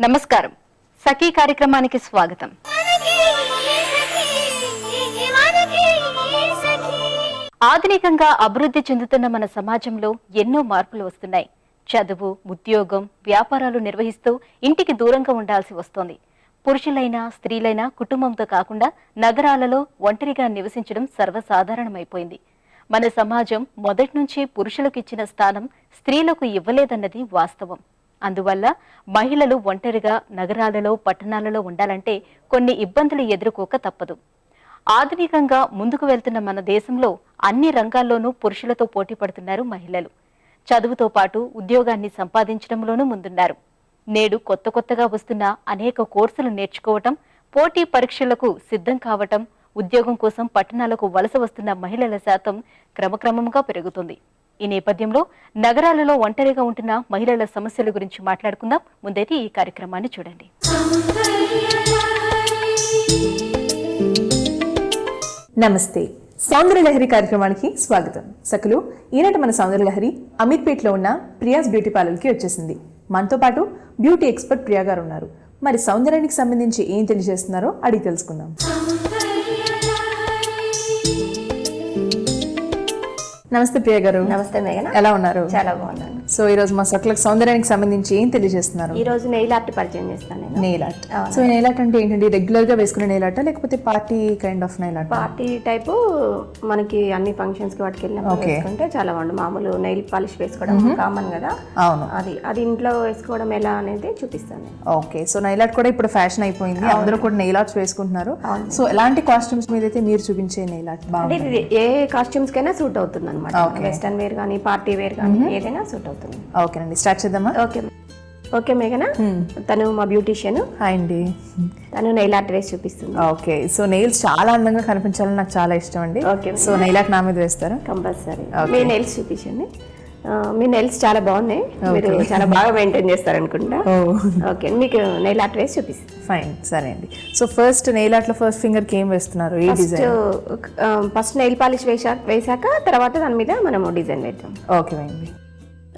నమస్కారం. సఖీ కార్యక్రమానికి స్వాగతం. ఆధునికంగా అభివృద్ధి చెందుతున్న మన సమాజంలో ఎన్నో మార్పులు వస్తున్నాయి. చదువు, ఉద్యోగం, వ్యాపారాలు నిర్వహిస్తూ ఇంటికి దూరంగా ఉండాల్సి వస్తోంది. పురుషులైనా స్త్రీలైనా కుటుంబంతో కాకుండా నగరాలలో ఒంటరిగా నివసించడం సర్వసాధారణమైపోయింది. మన సమాజం మొదటి నుంచి పురుషులకు ఇచ్చిన స్థానం స్త్రీలకు ఇవ్వలేదన్నది వాస్తవం. అందువల్ల మహిళలు ఒంటరిగా నగరాలలో, పట్టణాలలో ఉండాలంటే కొన్ని ఇబ్బందులు ఎదుర్కోక తప్పదు. ఆధునికంగా ముందుకు వెళ్తున్న మన దేశంలో అన్ని రంగాల్లోనూ పురుషులతో పోటీ పడుతున్నారు మహిళలు. చదువుతో పాటు ఉద్యోగాన్ని సంపాదించడంలోనూ ముందున్నారు. నేడు కొత్తగా వస్తున్న అనేక కోర్సులు నేర్చుకోవటం, పోటీ పరీక్షలకు సిద్ధం కావటం, ఉద్యోగం కోసం పట్టణాలకు వలస వస్తున్న మహిళల శాతం క్రమక్రమంగా పెరుగుతుంది. ఈ నేపథ్యంలో నగరాలలో ఒంటరిగా ఉంటున్న మహిళల సమస్యల గురించి మాట్లాడుకుందాం. ముందైతే ఈ కార్యక్రమాన్ని చూడండి. నమస్తే, సౌందర్యలహరి కార్యక్రమానికి స్వాగతం. సకలు ఈనాటి మన సౌందర్యలహరి అమీర్పేట్లో ఉన్న ప్రియాస్ బ్యూటీ పార్లర్కి వచ్చేసింది. మనతో పాటు బ్యూటీ ఎక్స్పర్ట్ ప్రియా గారు ఉన్నారు. మరి సౌందర్యానికి సంబంధించి ఏం తెలియజేస్తున్నారో అడిగి తెలుసుకుందాం. నమస్తే ప్రియ గారు. నమస్తే మేఘన, ఎలా ఉన్నారు? చాలా బాగున్నాను. సో ఈ రోజు మా సకలకు సౌందర్యానికి సంబంధించి ఏం తెలియజేస్తున్నారు? ఈ రోజు నెయిల్ ఆర్ట్ పరిచయం చేస్తాను. Nail art. సో ఈ నెయిల్ ఆర్ట్ అంటే ఏంటండి? రెగ్యులర్ గా వేసుకునే నెయిల్ ఆర్ట్ లేకపోతే party kind of nail art? Party type, మనకి అన్ని ఫంక్షన్స్ కి వాటికి వెళ్ళినప్పుడు వేసుకుంటే చాలా బాగుంది. మామూలు నెయిల్ పాలిష్ వేసుకోవడం కామన్ కదా. అవును, అది ఇంట్లో వేసుకోవడం ఎలా అనేది చూపిస్తాను. ఓకే, సో నెయిల్ ఆర్ట్ కూడా ఇప్పుడు ఫ్యాషన్ అయిపోయింది. అందరూ కూడా నెయిల్ ఆర్ట్స్ వేసుకుంటున్నారు. సో ఎలాంటి కాస్ట్యూమ్స్ మీద అయితే మీరు చూపించే నెయిల్ ఆర్ట్ బాగుంది? ఇది ఏ కాస్ట్యూమ్స్ కైనా సూట్ అవుతుంది అనమాట. వెస్టర్న్ వేర్ కానీ పార్టీ వేర్ కానీ ఏదైనా సూట్ అవుతుంది. ఓకేనండి, స్టార్ట్ చేద్దామా? ఓకే మేఘన, తను మా బ్యూటీషియన్. హాయ్ అండి. తను నెయిల్ ఆర్ట్ వేసి చూపిస్తుంది. ఓకే, సో నెయిల్స్ చాలా అందంగా కనిపించాలని నాకు చాలా ఇష్టం అండి. ఓకే, సో నెయిల్ ఆర్ట్ నా మీద వేస్తారా? కంపల్సరీ. మీ నెయిల్స్ చూపించండి. మీ నెయిల్స్ చాలా బాగున్నాయి, మీరు చాలా బాగా మెయింటైన్ చేస్తారు అనుకుంటా. ఓకే, మీకు నెయిల్ ఆర్ట్ వేసి చూపిస్తాను. ఫైన్, సరే అండి. సో ఫస్ట్ నెయిల్ ఆర్ట్ లో ఫస్ట్ ఫింగర్ కి ఏం వేస్తున్నారు? ఏ డిజైన్? ఫస్ట్ నెయిల్ పాలిష్ వేసాక తర్వాత దాని మీద మనము డిజైన్ వేద్దాం. ఓకే అండి.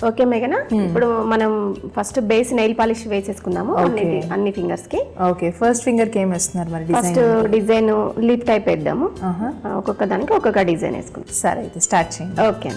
ఓకే మేఘన, ఇప్పుడు మనం ఫస్ట్ బేస్ నెయిల్ పాలిష్ వేసేసుకుందాము అన్ని ఫింగర్స్ కి. ఓకే, ఫస్ట్ ఫింగర్ కి ఏం వేస్తున్నారు మరి? ఫస్ట్ డిజైన్ లీప్ టైప్ వేద్దాము. ఒక్కొక్క దానికి ఒక్కొక్క డిజైన్ వేసుకుంటాం. సరే అయితే స్టార్ట్ చేయండి. ఓకే.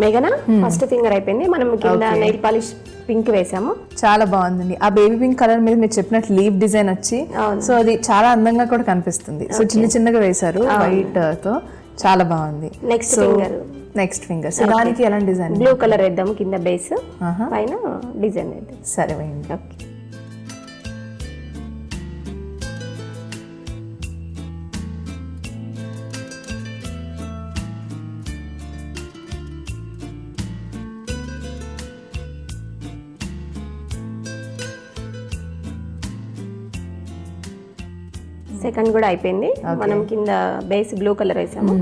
మేఘన, ఫస్ట్ ఫింగర్ అయిపోయింది. మనం కింద నెయిల్ పాలిష్ పింక్ వేసాము. చాలా బాగుందండి. ఆ బేబీ పింక్ కలర్ మీద మీరు చెప్పినట్టు లీఫ్ డిజైన్ వచ్చి, సో అది చాలా అందంగా కూడా కనిపిస్తుంది. సో చిన్నగా వేశారు వైట్ తో, చాలా బాగుంది. నెక్స్ట్ ఫింగర్ సో దానికి ఎలాంటి డిజైన్? బ్లూ కలర్ వేద్దాము కింద బేస్, పైన డిజైన్ వేద్దాం. సరే వేయండి. ఓకే. సెకండ్ కూడా అయిపోయింది. మనం కింద బేస్ బ్లూ కలర్ వేసాము.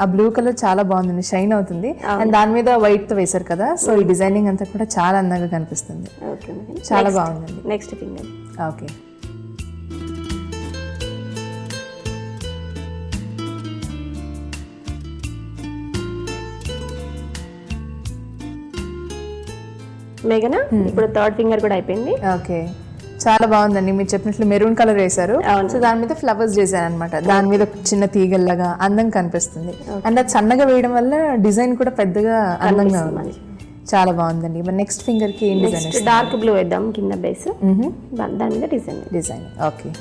ఆ బ్లూ కలర్ చాలా బాగుంది, షైన్ అవుతుంది. అండ్ దాని మీద వైట్ తో వేశారు కదా, సో ఈ డిజైనింగ్ అంతా కూడా చాలా అందంగా కనిపిస్తుంది. చాలా బాగుందండి. Next finger. ఓకే. మేఘన, ఇప్పుడు థర్డ్ ఫింగర్ కూడా అయిపోయింది. ఓకే, చాలా బాగుందండి. మీరు చెప్పినట్లు మెరూన్ కలర్ వేశారు. సో దాని మీద ఫ్లవర్స్ డిజైన్ అనమాట. దాని మీద చిన్న తీగల్లాగా అందం కనిపిస్తుంది. అండ్ అది సన్నగా వేయడం వల్ల డిజైన్ కూడా పెద్దగా అందంగా ఉంది. చాలా బాగుందండి. మరి నెక్స్ట్ ఫింగర్ కి ఏం డిజైన్? డార్క్ బ్లూ వేద్దాం కింద బేస్, దాని మీద డిజైన్. ఓకే.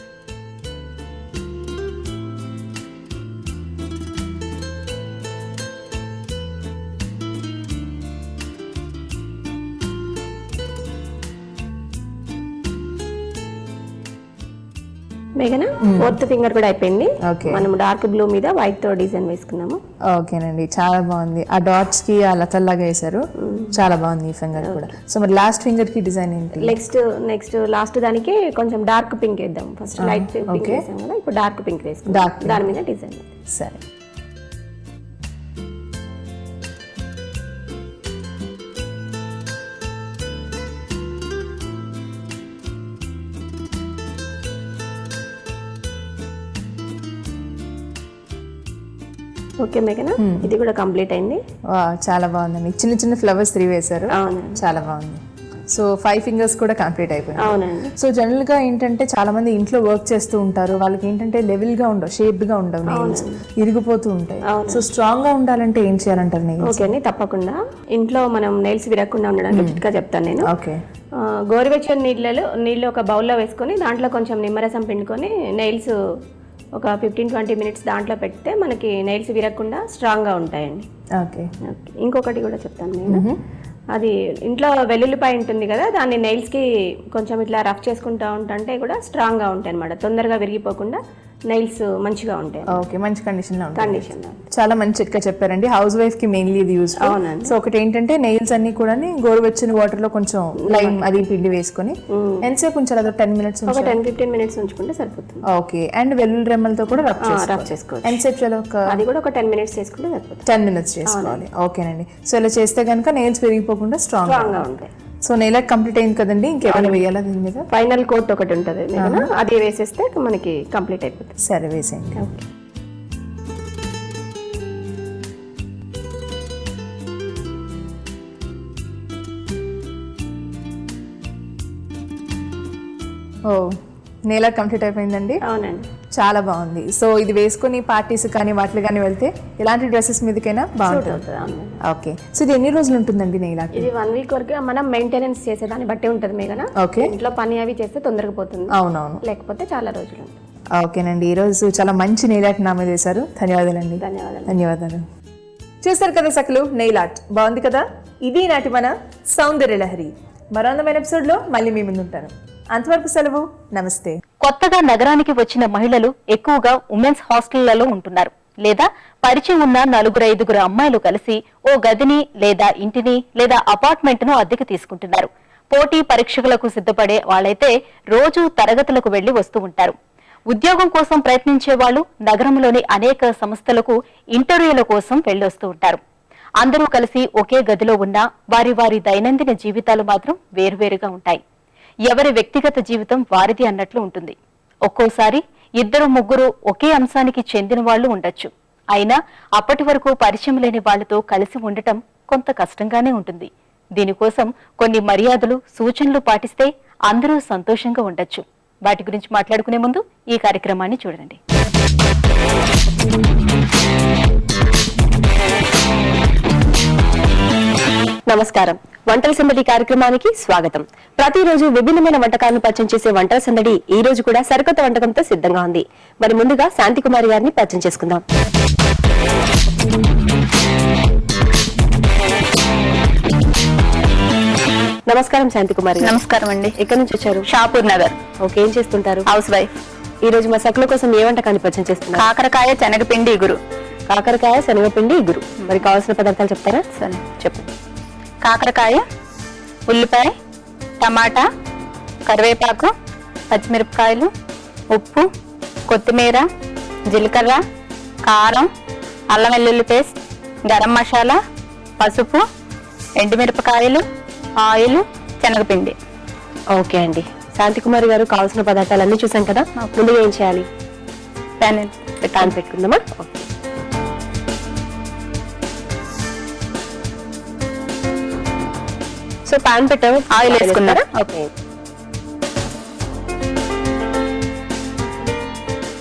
మేఘన, ఫోర్త్ ఫింగర్ కూడా అయిపోయింది. మనం డార్క్ బ్లూ మీద వైట్ తో డిజైన్ వేసుకున్నాము. ఓకేనండి, చాలా బాగుంది. ఆ డాట్స్ కి ఆ లతల్లాగా వేసారు, చాలా బాగుంది ఈ ఫింగర్ కూడా. సో మరి లాస్ట్ ఫింగర్ కి డిజైన్ ఏంటి? నెక్స్ట్ లాస్ట్ దానికి కొంచెం డార్క్ పింక్ వేద్దాం. ఫస్ట్ లైట్ పింక్ వేసాం కదా, ఇప్పుడు డార్క్ పింక్ వేసుకుందాం. దాని మీద డిజైన్. సరే. ఓకే మేఘనా, ఇది కూడా కంప్లీట్ అయింది. చాలా బాగుందండి. చిన్న చిన్న ఫ్లవర్స్ 3 వేశారు. అవునండి. చాలా బాగుంది. సో 5 ఫింగర్స్ కూడా కంప్లీట్ అయిపోయింది. అవునండి. సో జనరల్ గా ఏంటంటే చాలా మంది ఇంట్లో వర్క్ చేస్తూ ఉంటారు, వాళ్ళకి ఏంటంటే లెవెల్ గా ఉండవు, షేప్డ్ గా ఉండవు, నెయిల్స్ ఇరిగిపోతూ ఉంటాయి. సో స్ట్రాంగ్ గా ఉండాలంటే ఏం చేయాలంటారు నెయిల్స్? ఓకే అండి, తప్పకుండా ఇంట్లో మనం నెయిల్స్ విరగకుండా ఉండడానికి చిట్కా చెప్తాను నేను. ఓకే. గోరువెచ్చని నీళ్ళు ఒక బౌల్లో వేసుకొని దాంట్లో కొంచెం నిమ్మరసం పిండుకొని నెయిల్స్ ఒక 15-20 మినిట్స్ దాంట్లో పెడితే మనకి నెయిల్స్ విరగకుండా స్ట్రాంగ్గా ఉంటాయండి. ఓకే. ఇంకొకటి కూడా చెప్తాను నేను. అది ఇంట్లో వెల్లుల్లిపాయ ఉంటుంది కదా, దాన్ని నెయిల్స్కి కొంచెం ఇట్లా రఫ్ చేసుకుంటూ ఉంటే కూడా స్ట్రాంగ్గా ఉంటాయి అనమాట, తొందరగా విరిగిపోకుండా నెయిల్స్ మంచిగా ఉంటాయి. ఓకే, మంచి కండిషన్లో చాలా మంచి చిట్కా చెప్పారండి. హౌస్ వైఫ్ కి మెయిన్లీ ఇది యూజ్. అవునండి. సో ఒకటి ఏంటంటే నెయిల్స్ అన్ని కూడా గోరువెచ్చని వాటర్ లో కొంచెం లైమ్ అది పిండి వేసుకొని ఎంతసేపు ఉంచాలి? అది 10 మినిట్స్, ఒక 10-15 మినిట్స్ ఉంచుకుంటే సరిపోతుంది. ఓకే. అండ్ వెల్లుల్లి రెమ్మలతో కూడా రఫ్ చేసుకోవాలి. ఎంతసేపు చాలా? అది కూడా ఒక 10 మినిట్స్ చేసుకుంటే సరిపోతుంది. 10 మినిట్స్ చేసుకోవాలి. ఓకేనండి. సో ఇలా చేస్తే కనుక నెయిల్స్ పెరిగిపోకుండా స్ట్రాంగ్ గా ఉంటాయి. సో నెయిల్ ఆర్ట్ కంప్లీట్ అయింది కదండి, ఇంకేమైనా వేయాలా దీని మీద? ఫైనల్ కోట్ ఒకటి ఉంటుంది, అది వేసేస్తే మనకి కంప్లీట్ అయిపోతుంది. సరే, వేసేయండి. ఓకే. ఓ, నెయిల్ ఆర్ట్ కంప్లీట్ అయిపోయిందండి. అవునండి. చాలా బాగుంది. సో ఇది వేసుకొని పార్టీస్ కానీ వాటికి కానీ వెళ్తే ఇలాంటి డ్రెస్సెస్ మీదకైనా బాగుంటుంది. ఓకే. సో ఇది ఎన్ని రోజులు ఉంటుందండి నెయిల్ ఆర్ట్? ఇది 1 వీక్ వరకు మనం మెయింటెనెన్స్ చేసేదాన్ని బట్టి ఉంటుంది మేఘనా. ఓకే. ఇంట్లో పని అవి చేస్తే తొందరగా పోతుంది. అవునవును. లేకపోతే చాలా రోజులు ఉంటుంది. ఓకేనండి, ఈరోజు చాలా మంచి నెయిల్ ఆర్ట్ నా మీద వేశారు. ధన్యవాదాలండి. ధన్యవాదాలు. చూస్తారు కదా సకలు, నెయిల్ ఆర్ట్ బాగుంది కదా. ఇది నాటి మన సౌందర్య లహరి. మరో అందమైన ఎపిసోడ్లో మళ్ళీ మీ ముందు ఉంటాను. అంతవరకు సెలవు, నమస్తే. కొత్తగా నగరానికి వచ్చిన మహిళలు ఎక్కువగా ఉమెన్స్ హాస్టళ్లలో ఉంటున్నారు, లేదా పరిచయం ఉన్న 4-5 అమ్మాయిలు కలిసి ఓ గదిని లేదా ఇంటిని లేదా అపార్ట్మెంట్ ను అద్దెకు తీసుకుంటున్నారు. పోటీ పరీక్షలకు సిద్ధపడే వాళ్ళైతే రోజు తరగతులకు వెళ్లి వస్తూ ఉంటారు. ఉద్యోగం కోసం ప్రయత్నించే వాళ్ళు నగరంలోని అనేక సంస్థలకు ఇంటర్వ్యూల కోసం వెళ్లొస్తూ ఉంటారు. అందరూ కలిసి ఒకే గదిలో ఉన్నా వారి వారి దైనందిన జీవితాలు మాత్రం వేరువేరుగా ఉంటాయి. ఎవరి వ్యక్తిగత జీవితం వారిది అన్నట్లు ఉంటుంది. ఒక్కోసారి 2-3 ఒకే అంశానికి చెందిన వాళ్ళు ఉండొచ్చు. అయినా అప్పటి వరకు పరిచయం లేని వాళ్లతో కలిసి ఉండటం కొంత కష్టంగానే ఉంటుంది. దీనికోసం కొన్ని మర్యాదలు, సూచనలు పాటిస్తే అందరూ సంతోషంగా ఉండొచ్చు. వాటి గురించి మాట్లాడుకునే ముందు ఈ కార్యక్రమాన్ని చూడండి. నమస్కారం. వంటల సందడి కార్యక్రమానికి స్వాగతం. ప్రతిరోజు విభిన్నమైన వంటకాలను పరిచయం చేసే వంటల సందడి ఈ రోజు కూడా సరికొత్త వంటకంతో సిద్ధంగా ఉంది. మరి ముందుగా శాంతికుమారి గారిని పరిచయం చేసుకుందాం. నమస్కారం శాంతికుమారి. నమస్కారం అండి. ఎక్కడి నుంచి వచ్చారు? షాపూర్ నగర్. ఓకే, ఏం చేస్తుంటారు? House wife. ఈ రోజు మా సకుల కోసం ఏ వంటకాన్ని పరిచయం చేస్తున్నారు? కాకరకాయ శనగపిండి ఇగురు. కాకరకాయ శనగపిండి ఇగురు. మరి కావాల్సిన పదార్థాలు చెప్తారా? సరే చెప్పండి. కాకరకాయ, ఉల్లిపాయ, టమాటా, కరివేపాకు, పచ్చిమిరపకాయలు, ఉప్పు, కొత్తిమీర, జీలకర్ర, కారం, అల్లం వెల్లుల్లి పేస్ట్, గరం మసాలా, పసుపు, ఎండుమిరపకాయలు, ఆయిల్, శనగపిండి. ఓకే అండి. శాంతికుమారి గారు, కావాల్సిన పదార్థాలన్నీ చూసాం కదా, ముందుగా ఏం చేయాలి? ప్యాన్ పెట్టుకుందామా? ఓకే. సో ప్యాన్ పెట్టాము, ఆయిల్ వేసుకున్నారా? ఓకే.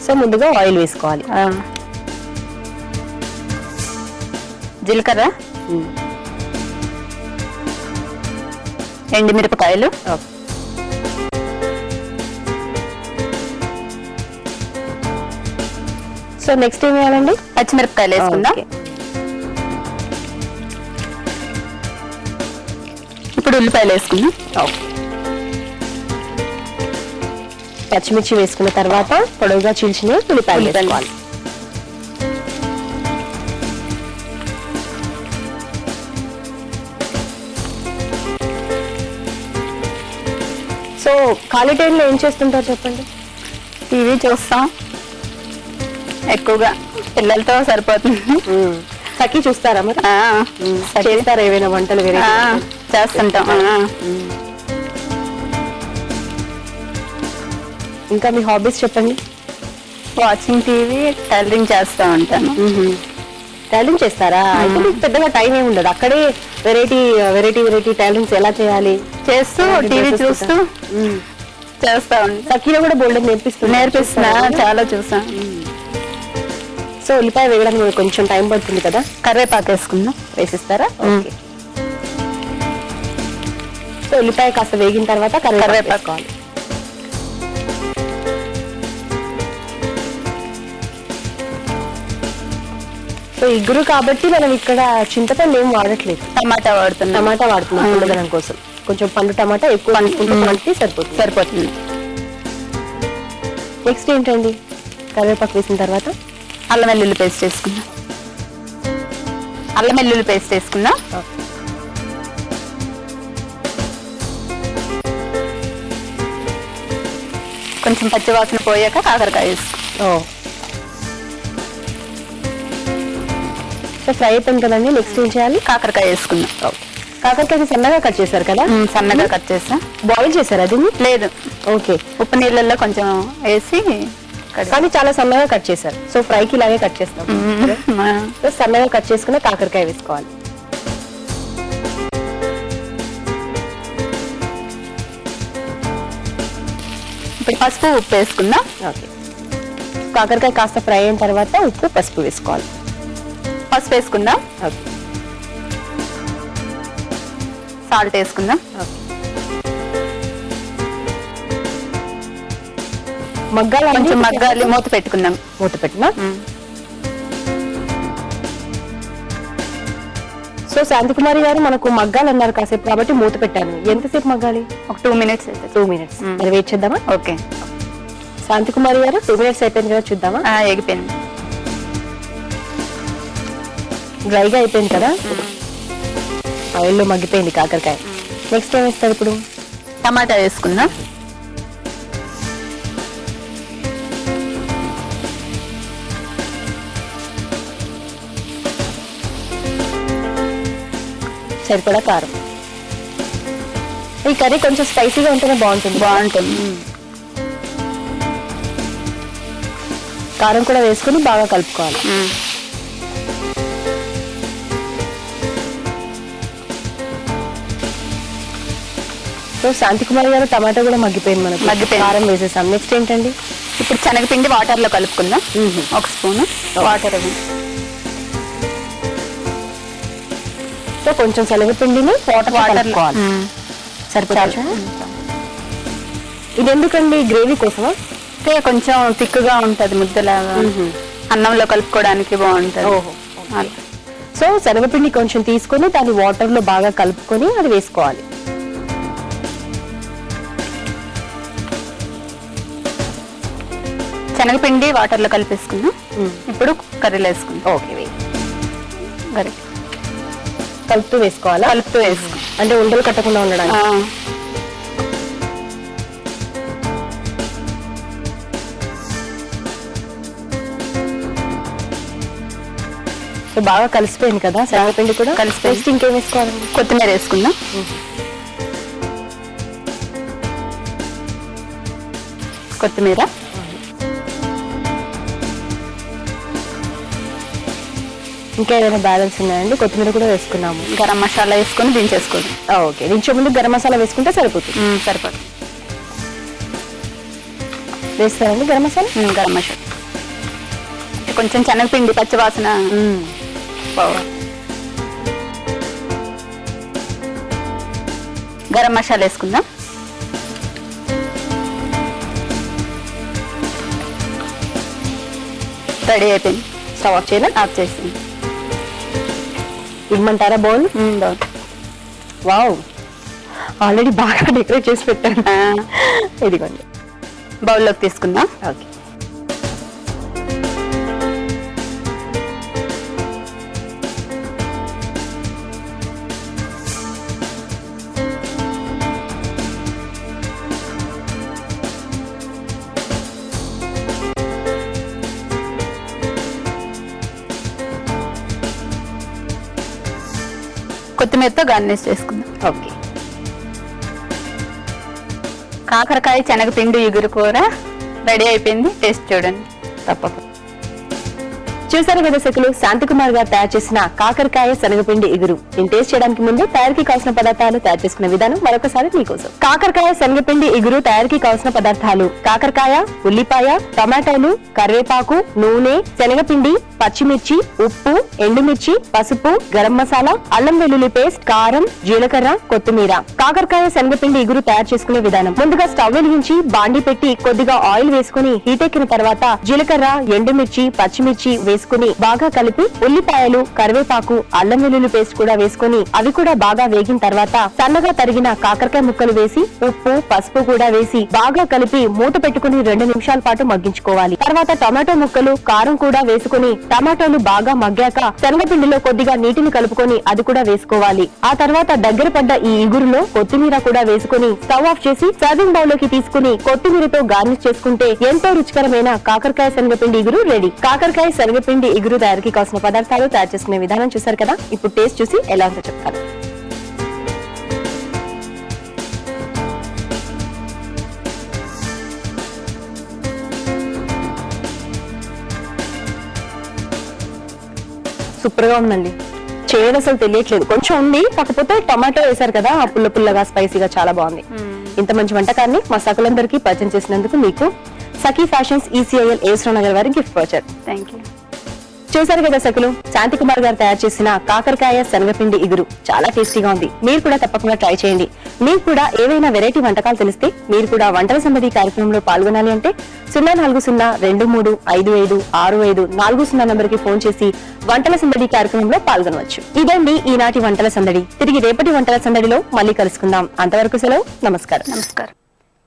సో ముందుగా ఆయిల్ వేసుకోవాలి. జీలకర్ర, ఎండుమిరపకాయలు, సో నెక్స్ట్ ఏం వేయాలండి? పచ్చిమిరపకాయలు వేసుకుందాం. ఇప్పుడు ఉల్లిపాయలు వేసుకుందాం. పచ్చిమిర్చి వేసుకున్న తర్వాత పొడవుగా చీల్చిన ఉల్లిపాయలు వేసుకోవాలి. సో ఖాళీ టైంలో ఏం చేస్తుంటారు చెప్పండి? టీవీ చూస్తాం ఎక్కువగా, పిల్లలతో సరిపోతుంది. సఖీ చూస్తారా మరి? చేస్తారా ఏమైనా వంటలు? వేరే చేస్తుంటాం. ఇంకా మీ హాబీస్ చెప్పండి. వాచింగ్ టీవీ, టైలరింగ్ చేస్తూ ఉంటాను. టైలరింగ్ చేస్తారా? అయితే మీకు పెద్దగా టైం ఏమి ఉండదు, అక్కడే వెరైటీ టైలరింగ్స్ ఎలా చేయాలి చేస్తూ టీవీ చూస్తూ చేస్తా ఉంటా. సఖీలో కూడా బోల్డ్ నేర్పిస్తున్నా, చాలా చూసా. సో ఉల్లిపాయ వేయడానికి మనకు కొంచెం టైం పడుతుంది కదా, కరివేపాకు వేసుకుందాం. వేసిస్తారా? ఓకే. సో ఉల్లిపాయ కాస్త వేగిన తర్వాత కరివేపాకు వేసుకోవాలి. సో ఇగురు కాబట్టి మనం ఇక్కడ చింతపండు ఏం వాడట్లేదు, టమాటా వాడుతున్నాం. టమాటా వాడుతున్నాం పుల్లదనం కోసం. కొంచెం పండు టమాటా ఎక్కువ పండుకుంటే సరిపోతుంది. నెక్స్ట్ ఏంటండి? కరివేపాకు వేసిన తర్వాత అల్లం వెల్లుల్లి పేస్ట్ వేసుకుందాం. అల్లం వెల్లుల్లి పేస్ట్ వేసుకుందాం. కొంచెం పచ్చివాసన పోయాక కాకరకాయ వేసుకుందాం. సో ఫ్రై అయిపోయింది కదండి, నెక్స్ట్ ఏం చేయాలి? కాకరకాయ వేసుకుందాం. కాకరకాయ సన్నగా కట్ చేశారు కదా? సన్నగా కట్ చేసా. బాయిల్ చేశారు అది? లేదు, ఓకే. ఉప్పు నీళ్ళల్లో కొంచెం వేసి కానీ చాలా సన్నగా కట్ చేశారు. సో ఫ్రైకి ఇలాగే కట్ చేస్తాం. సో సన్నగా కట్ చేసుకున్న కాకరకాయ వేసుకోవాలి. ఇప్పుడు పసుపు ఉప్పు వేసుకుందాం. ఓకే. కాకరకాయ కాస్త ఫ్రై అయిన తర్వాత ఉప్పు పసుపు వేసుకోవాలి. పసుపు వేసుకుందాం. ఓకే. సాల్ట్ వేసుకుందాం. ఓకే. మగ్గాలి, కొంచెం మగ్గాలి, మూత పెట్టుకుందాం. మూత పెట్టినా. సో శాంతికుమారి గారు మనకు మగ్గాలి అన్నారు కాసేపు, కాబట్టి మూత పెట్టాను. ఎంతసేపు మగ్గాలి? ఒక 2 minutes అయితే. 2 minutes. మరి వెయిట్ చేద్దామా? ఓకే. శాంతికుమారి గారు 2 minutes అయిపోయింది కదా, చూద్దామా? ఎగిపోయింది. డ్రైగా అయిపోయింది కదా, ఆయిల్లో మగ్గిపోయింది కాకరకాయ. నెక్స్ట్ ఏం వేస్తారు ఇప్పుడు? టమాటా వేసుకుందాం. సరిపడా కారం. ఈ కర్రీ కొంచెం స్పైసీగా ఉంటేనే బాగుంటుంది. కారం కూడా వేసుకుని బాగా కలుపుకోవాలి. సో శాంతికుమారి గారు టమాటా కూడా మగ్గిపోయింది, మనకు మగ్గిపోయింది. కారం వేసేసాం. నెక్స్ట్ ఏంటండి? ఇప్పుడు శనగపిండి వాటర్ లో కలుపుకుందాం. 1 స్పూన్ వాటర్. సో కొంచెం శనగపిండిని వాటర్ కలుపుకోవాలి. సరిపోతా? ఇది ఎందుకండి? గ్రేవీ కోసమా? అంటే కొంచెం తిక్కుగా ఉంటది, ముద్దలాగా అన్నంలో కలుపుకోవడానికి బాగుంటది. సో శనగపిండి కొంచెం తీసుకొని దాన్ని వాటర్ లో బాగా కలుపుకొని అది వేసుకోవాలి. శనగపిండి వాటర్ లో కలిపేసుకుందాం. ఇప్పుడు కర్రీలో వేసుకుందాం. ఓకే. కర్రీ కలుపుతూ వేసుకోవాలా? కలుపుతూ వేసుకో, అంటే ఉండలు కట్టకుండా ఉండడానికి. సో బాగా కలిసిపోయింది కదా శనగపిండి కూడా? కలిసిపోయింది. ఇంకేం వేసుకోవాలండి? కొత్తిమీర వేసుకుందాం. కొత్తిమీర, ఇంకా ఏదైనా బ్యాలెన్స్ ఉన్నాయండి? కొత్తిమీర కూడా వేసుకున్నాము. గరం మసాలా వేసుకొని దించేసుకోండి. ఓకే. దించే ముందు గరం మసాలా వేసుకుంటే సరిపోతుంది. సరిపడు. వేస్తారండి గరం మసాలా? గరం మసాలా కొంచెం శనగపిండి పచ్చివాసన పోవాలి. గరం మసాలా వేసుకుందాం. రెడీ అయిపోయింది. స్టవ్ ఆఫ్ చేయాలి? ఆఫ్ చేసింది. ఇమ్మంటారా బౌల్? బౌల్. వావ్, ఆల్రెడీ బాగా డెకరేట్ చేసి పెట్టాను. ఇదిగోండి, బౌల్లోకి తీసుకుందాం. ఓకే. కొత్తిమీరతో గార్నిష్ చేసుకుందాం. ఓకే. కాకరకాయ శనగపిండి ఇగురు కూర రెడీ అయిపోయింది. టేస్ట్ చూడండి. తప్పకుండా. చూసారు కదా సకులు, శాంతికుమార్ గారు తయారు చేసిన కాకరకాయ శనగపిండి ఇగురు. దీన్ని టేస్ట్ చేయడానికి ముందు తయారీకి కావాల్సిన పదార్థాలు, తయారు చేసుకునే విధానం మరొకసారి మీకోసం. కాకరకాయ శనగపిండి ఇగురు తయారీకి కావాల్సిన పదార్థాలు: కాకరకాయ, ఉల్లిపాయ, టమాటాలు, కరివేపాకు, నూనె, శనగపిండి, పచ్చిమిర్చి, ఉప్పు, ఎండుమిర్చి, పసుపు, గరం మసాలా, అల్లం వెల్లుల్లి పేస్ట్, కారం, జీలకర్ర, కొత్తిమీర. కాకరకాయ శనగపిండి ఇగురు తయారు చేసుకునే విధానం: ముందుగా స్టవ్ వెలిగించి బాండి పెట్టి కొద్దిగా ఆయిల్ వేసుకుని హీట్ ఎక్కిన తర్వాత జీలకర్ర, ఎండుమిర్చి, పచ్చిమిర్చి వేసుకుని బాగా కలిపి ఉల్లిపాయలు, కరివేపాకు, అల్లం వెల్లుల్లి పేస్ట్ కూడా వేసుకుని అవి కూడా బాగా వేగిన తర్వాత సన్నగా తరిగిన కాకరకాయ ముక్కలు వేసి ఉప్పు, పసుపు కూడా వేసి బాగా కలిపి మూత పెట్టుకుని 2 నిమిషాల పాటు మగ్గించుకోవాలి. తర్వాత టమాటో ముక్కలు, కారం కూడా వేసుకుని టమాటోలు బాగా మగ్గాక శనగపిండిలో కొద్దిగా నీటిని కలుపుకొని అది కూడా వేసుకోవాలి. ఆ తర్వాత దగ్గర పడ్డ ఈ ఇగురులో కొత్తిమీర కూడా వేసుకుని స్టవ్ ఆఫ్ చేసి సర్వింగ్ బౌల్ లోకి తీసుకుని కొత్తిమీరతో గార్నిష్ చేసుకుంటే ఎంతో రుచికరమైన కాకరకాయ శనగపిండి ఇగురు రెడీ. కాకరకాయ శనగపిండి ఇగురు తయారీకి కావాల్సిన పదార్థాలు, తయారు చేసుకునే విధానం చూసారు కదా. ఇప్పుడు టేస్ట్ చూసి ఎలా ఉందో చెప్తాను. సూపర్ గా ఉందండి. చేయడం అసలు తెలియట్లేదు. కొంచెం ఉంది, కాకపోతే టమాటో వేశారు కదా, ఆ పుల్ల పుల్లగా స్పైసీగా చాలా బాగుంది. ఇంత మంచి వంటకాన్ని మా సకులందరికీ పరిచయం చేసినందుకు మీకు సఖీ ఫ్యాషన్స్ ECIL ఏస్రావు నగర్ వారి గిఫ్ట్ వౌచర్. Thank you. చూసారు కదా సకులు, శాంతికుమార్ గారు తయారు చేసిన కాకరకాయ శనగపిండి ఇగురు చాలా టేస్టీగా ఉంది. మీరు కూడా తప్పకుండా ట్రై చేయండి. మీకు కూడా ఏవైనా వెరైటీ వంటకాలు తెలిస్తే మీరు కూడా వంటల సంబంధి కార్యక్రమంలో పాల్గొనాలి అంటే 040-2355-6540 నంబర్కి ఫోన్ చేసి వంటల సందడి కార్యక్రమంలో పాల్గొనవచ్చు. ఇదండి ఈనాటి వంటల సందడి. తిరిగి రేపటి వంటల సందడిలో మళ్ళీ కలుసుకుందాం. అంతవరకు సెలవు. నమస్కారం. నమస్కారం.